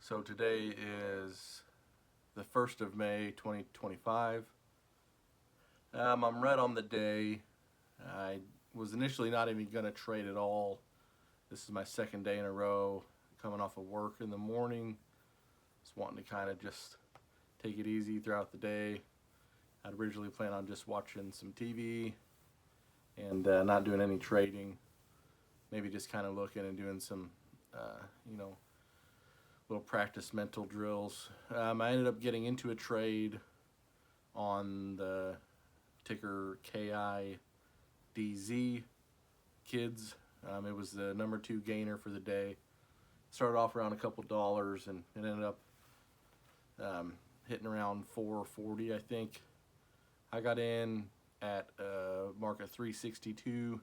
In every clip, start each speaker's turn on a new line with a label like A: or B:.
A: So today is the 1st of May 2025. I'm right on the day. I was initially not even going to trade at all. This is my second day in a row coming off of work in the morning. Just wanting to kind of just take it easy throughout the day. I'd originally planned on just watching some TV and not doing any trading. Maybe just kind of looking and doing some, little practice mental drills. I ended up getting into a trade on the ticker KIDZ Kids. It was the number 2 gainer for the day. Started off around a couple dollars and it ended up hitting around 440, I think. I got in at market 362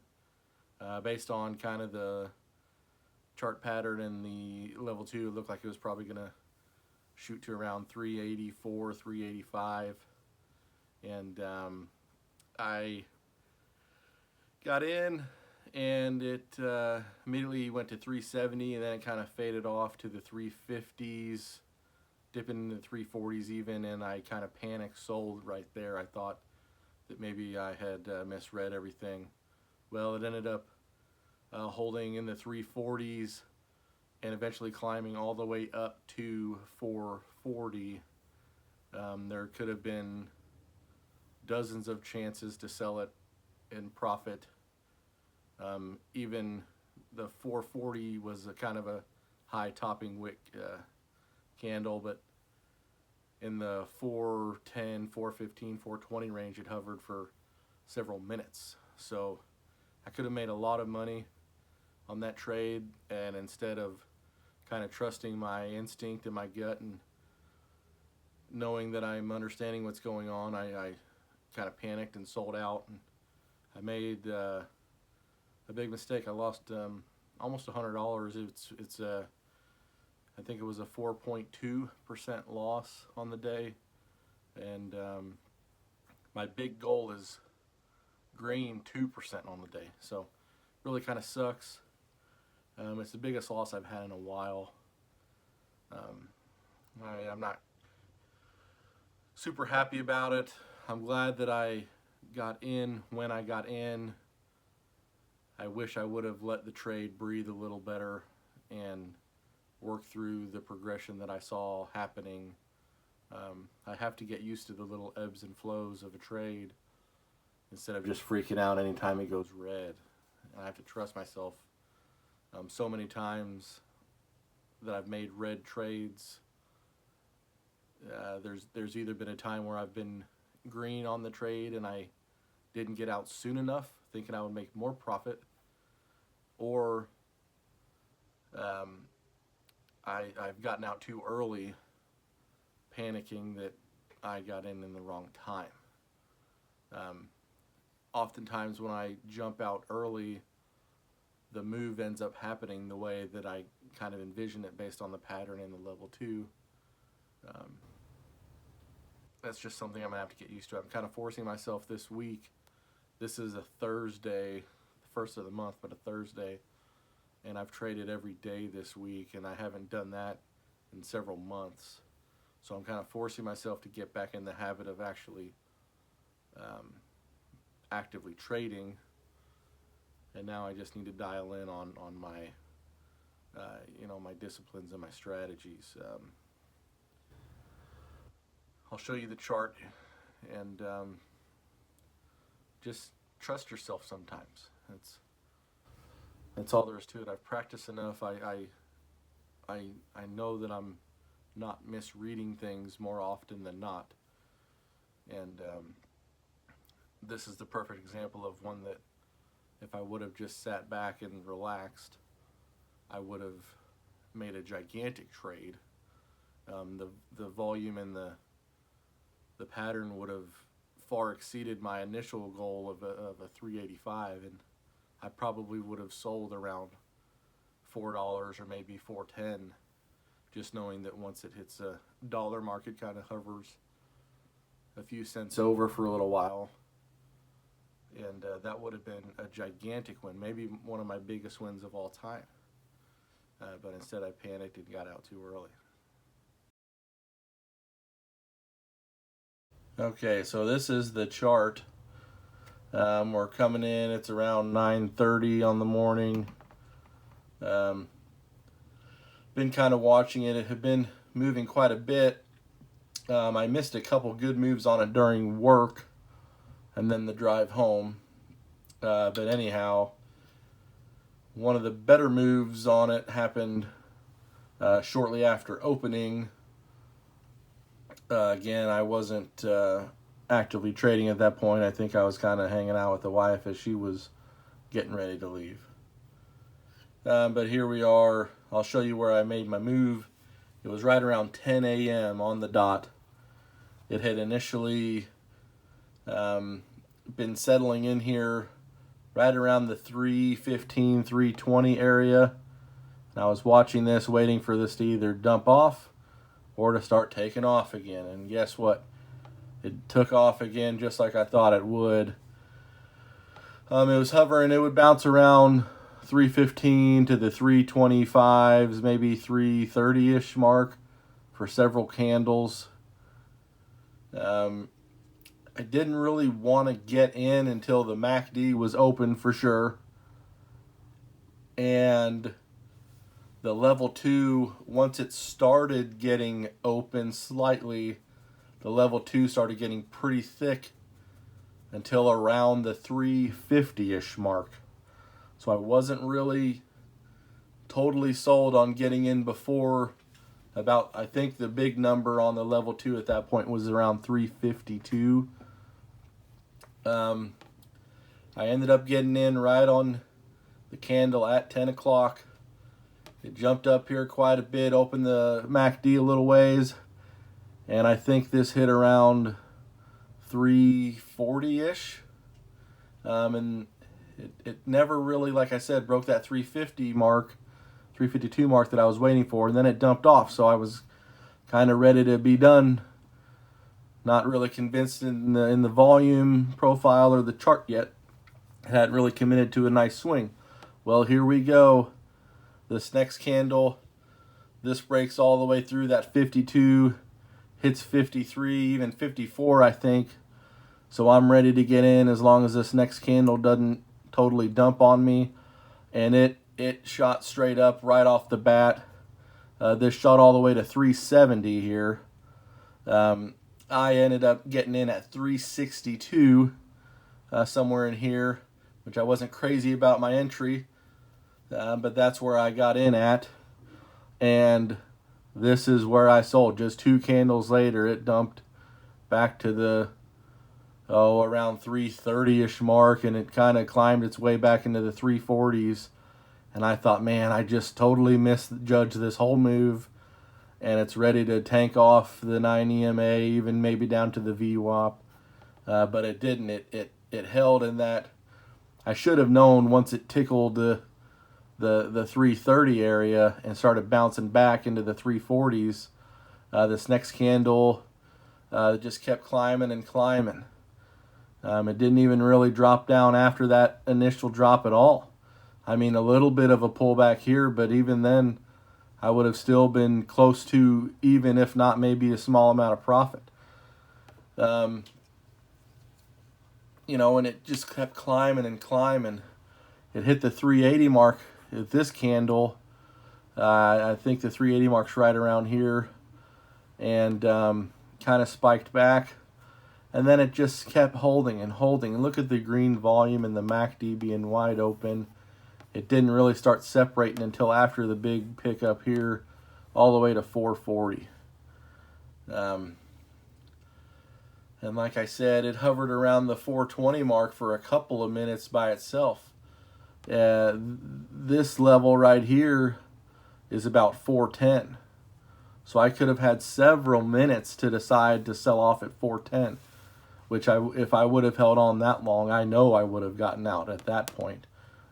A: based on kind of the chart pattern and the level 2. It looked like it was probably gonna shoot to around 384, 385, and I got in and it immediately went to 370, and then it kind of faded off to the 350s, dipping into the 340s even, and I kind of panic sold right there. I thought that maybe I had misread everything. Well, it ended up holding in the 340s and eventually climbing all the way up to 440. There could have been dozens of chances to sell it in profit. Even the 440 was a kind of a high topping wick candle, but in the 410, 415, 420 range it hovered for several minutes. So I could have made a lot of money on that trade, and instead of kind of trusting my instinct and my gut and knowing that I'm understanding what's going on, I kind of panicked and sold out, and I made a big mistake. I lost almost $100. It's I think it was a 4.2% loss on the day, and my big goal is green 2% on the day, so really kind of sucks. It's the biggest loss I've had in a while. I'm not super happy about it. I'm glad that I got in when I got in. I wish I would have let the trade breathe a little better and work through the progression that I saw happening. I have to get used to the little ebbs and flows of a trade instead of just freaking out anytime it goes red. I have to trust myself. So many times that I've made red trades, there's either been a time where I've been green on the trade and I didn't get out soon enough, thinking I would make more profit, or I've gotten out too early, panicking that I got in the wrong time. Oftentimes when I jump out early, the move ends up happening the way that I kind of envision it based on the pattern in the level 2. That's just something I'm gonna have to get used to. I'm kind of forcing myself this week. This is a Thursday, the first of the month, but a Thursday, and I've traded every day this week, and I haven't done that in several months. So I'm kind of forcing myself to get back in the habit of actually actively trading. And now I just need to dial in on my, my disciplines and my strategies. I'll show you the chart, and just trust yourself sometimes. That's all there is to it. I've practiced enough. I know that I'm not misreading things more often than not. And this is the perfect example of one that if I would have just sat back and relaxed, I would have made a gigantic trade. The volume and the pattern would have far exceeded my initial goal of a 385, and I probably would have sold around $4 or maybe 410, just knowing that once it hits a dollar mark, it kind of hovers a few cents over for a little while. And that would have been a gigantic win, maybe one of my biggest wins of all time. But instead I panicked and got out too early. Okay, so this is the chart. We're coming in, it's around 9:30 on the morning. Been kind of watching it. It had been moving quite a bit. I missed a couple good moves on it during work and then the drive home. But anyhow, one of the better moves on it happened shortly after opening. Again, I wasn't actively trading at that point. I think I was kind of hanging out with the wife as she was getting ready to leave. But here we are. I'll show you where I made my move. It was right around 10 a.m. on the dot. It had initially been settling in here right around the 315, 320 area. And I was watching this, waiting for this to either dump off or to start taking off again. And guess what? It took off again just like I thought it would. It was hovering. It would bounce around 315 to the 325s, maybe 330-ish mark for several candles. I didn't really want to get in until the MACD was open for sure. And the level 2, once it started getting open slightly, the level 2 started getting pretty thick until around the 350-ish mark. So I wasn't really totally sold on getting in before about, I think the big number on the level 2 at that point was around 352. I ended up getting in right on the candle at 10 o'clock. It jumped up here quite a bit, opened the MACD a little ways, and I think this hit around 340-ish. And it never really, like I said, broke that 350 mark, 352 mark that I was waiting for, and then it dumped off. So I was kind of ready to be done. Not really convinced in the volume profile or the chart yet. It hadn't really committed to a nice swing. Well, here we go. This next candle, this breaks all the way through that 52, hits 53, even 54, I think. So I'm ready to get in as long as this next candle doesn't totally dump on me. And it shot straight up right off the bat. This shot all the way to 370 here. I ended up getting in at 362, somewhere in here, which I wasn't crazy about my entry. But that's where I got in at. And this is where I sold. Just 2 candles later, it dumped back to the, around 330-ish mark, and it kind of climbed its way back into the 340s. And I thought, man, I just totally misjudged this whole move, and it's ready to tank off the 9 EMA, even maybe down to the VWAP. But it didn't. It held in that. I should have known once it tickled the 330 area and started bouncing back into the 340s. This next candle just kept climbing and climbing. It didn't even really drop down after that initial drop at all. I mean, a little bit of a pullback here, but even then, I would have still been close to even, if not maybe a small amount of profit. And it just kept climbing and climbing. It hit the 380 mark at this candle. I think the 380 mark's right around here, and kind of spiked back. And then it just kept holding and holding. And look at the green volume and the MACD being wide open. It didn't really start separating until after the big pickup here, all the way to 440. And like I said, it hovered around the 420 mark for a couple of minutes by itself. This level right here is about 410. So I could have had several minutes to decide to sell off at 410, which if I would have held on that long, I know I would have gotten out at that point,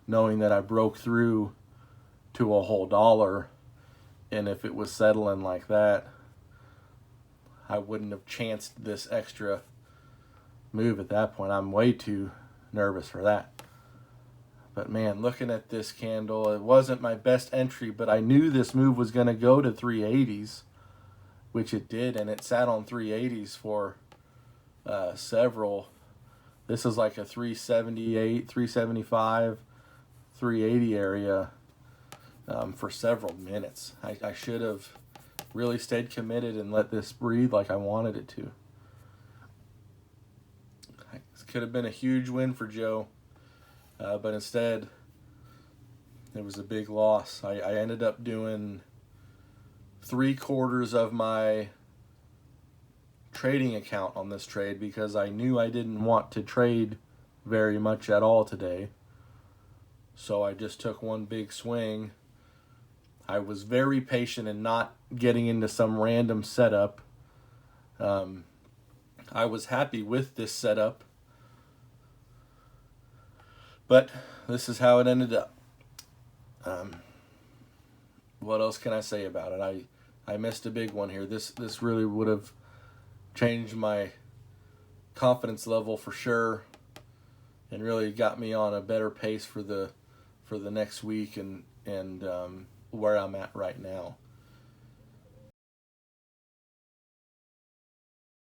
A: knowing that I broke through to a whole dollar. And if it was settling like that, I wouldn't have chanced this extra move at that point. I'm way too nervous for that. But man, looking at this candle, it wasn't my best entry, but I knew this move was going to go to 380s, which it did, and it sat on 380s for several. This is like a 378, 375, 380 area for several minutes. I should have really stayed committed and let this breathe like I wanted it to. This could have been a huge win for Joe, but instead it was a big loss. I ended up doing 3/4 of my trading account on this trade because I knew I didn't want to trade very much at all today. So I just took one big swing. I was very patient in not getting into some random setup. I was happy with this setup, but this is how it ended up. What else can I say about it? I missed a big one here. This really would have changed my confidence level for sure, and really got me on a better pace for the next week and where I'm at right now.